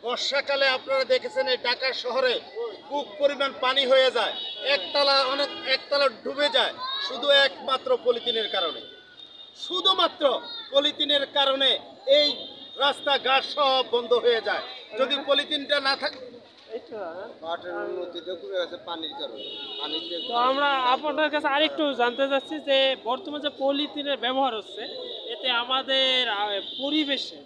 বর্ষাকালে আপনারা দেখেছেন এই ঢাকা শহরে বুক পরিমাণ পানি হয়ে যায়, একতলা ডুবে যায়, শুধু একমাত্র পলিথিনের কারণে। শুধুমাত্র পলিথিনের কারণে এই রাস্তাঘাট সব বন্ধ হয়ে যায়। যদি পলিথিনটা না থাকে, তো আমরা আপনার কাছে আরেকটু জানতে চাচ্ছি যে বর্তমানে যে পলিথিনের ব্যবহার হচ্ছে, এতে আমাদের পরিবেশে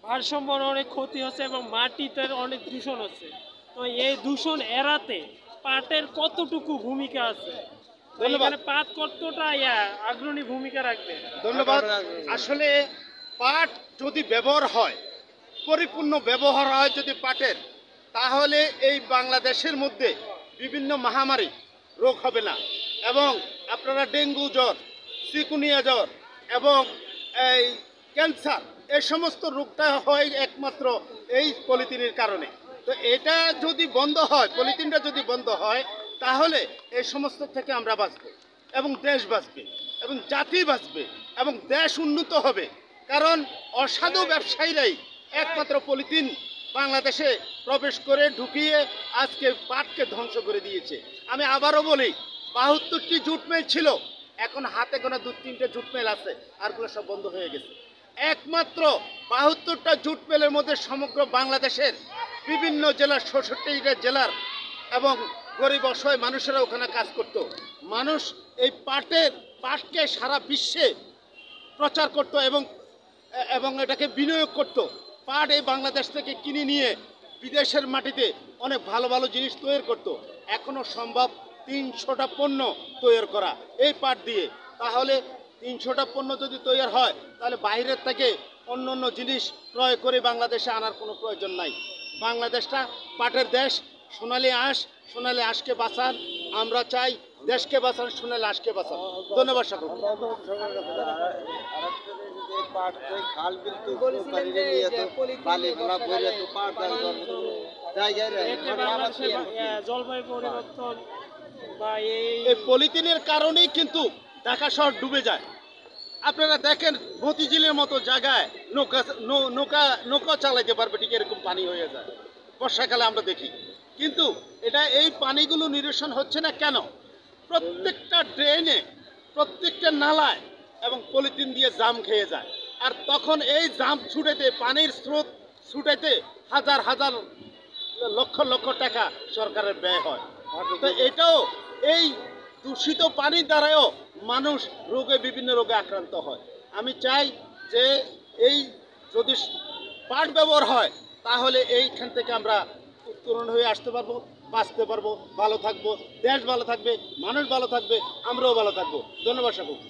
ভারসাম্য অনেক ক্ষতি হচ্ছে এবং মাটিতে অনেক দূষণ হচ্ছে। তো এই দূষণ এড়াতে পাটের কতটুকু ভূমিকা আছে? ধন্যবাদ। পাট কতটা অগ্রণী ভূমিকা রাখবে? ধন্যবাদ। আসলে পাট যদি ব্যবহার হয়, পরিপূর্ণ ব্যবহার হয় যদি পাটের, তাহলে এই বাংলাদেশের মধ্যে বিভিন্ন মহামারী রোগ হবে না। এবং আপনারা ডেঙ্গু জ্বর, চিকুনিয়া জ্বর এবং এই ক্যান্সার, এই সমস্ত রোগটা হয় একমাত্র এই পলিথিনের কারণে। তো এটা যদি বন্ধ হয়, পলিথিনটা যদি বন্ধ হয়, তাহলে এই সমস্ত থেকে আমরা বাঁচব এবং দেশ বাঁচবে এবং জাতি বাঁচবে এবং দেশ উন্নত হবে। কারণ অসাধু ব্যবসায়ীরাই একমাত্র পলিথিন বাংলাদেশে প্রবেশ করে ঢুকিয়ে আজকে পাটকে ধ্বংস করে দিয়েছে। আমি আবারও বলি, 72টি জুট মিল ছিল, এখন হাতে গোনা 2-3টে জুট মিল আছে, আরগুলো সব বন্ধ হয়ে গেছে। একমাত্র 72টা জুট মিলের মধ্যে সমগ্র বাংলাদেশের বিভিন্ন জেলার 66টা জেলার এবং গরিব অসহায় মানুষেরা ওখানে কাজ করত। মানুষ এই পাটকে সারা বিশ্বে প্রচার করত এবং এটাকে বিনিয়োগ করত। পাট এই বাংলাদেশ থেকে কিনে নিয়ে বিদেশের মাটিতে অনেক ভালো ভালো জিনিস তৈরি করত। এখনও সম্ভব 300টা পণ্য তৈরি করা এই পাট দিয়ে। তাহলে 300টা পণ্য যদি তৈরি হয়, তাহলে বাইরের থেকে অন্য অন্য জিনিস ক্রয় করে বাংলাদেশে আনার কোনো প্রয়োজন নাই। বাংলাদেশটা পাটের দেশ। সোনালী আঁশকে বাঁচান, আমরা চাই দেশকে বাঁচান, সোনালী আঁশকে বাঁচান। ধন্যবাদ সকল। জলবায়ু পরিবর্তন বা এই পলিথিনের কারণেই কিন্তু ঢাকা শহর ডুবে যায়। আপনারা দেখেন মতিঝিলের মতো জায়গায় নৌকা চালাইতে পারবে ঠিক এরকম পানি হয়ে যায় বর্ষাকালে, আমরা দেখি। কিন্তু এই পানিগুলো নিরসন হচ্ছে না কেন? প্রত্যেকটা ড্রেনে, প্রত্যেকটা নালায় এবং পলিথিন দিয়ে জাম খেয়ে যায়। আর তখন এই জাম ছুটাইতে, পানির স্রোত ছুটাইতে হাজার হাজার লক্ষ লক্ষ টাকা সরকারের ব্যয় হয়। তো এটাও, এই দূষিত পানির দ্বারাও মানুষ বিভিন্ন রোগে আক্রান্ত হয়। আমি চাই যে এই যদি পাট ব্যবহার হয়, তাহলে এইখান থেকে আমরা উত্তরণ হয়ে আসতে পারবো, বাঁচতে পারবো, ভালো থাকবো, দেশ ভালো থাকবে, মানুষ ভালো থাকবে, আমরাও ভালো থাকবো। ধন্যবাদ সকলকে।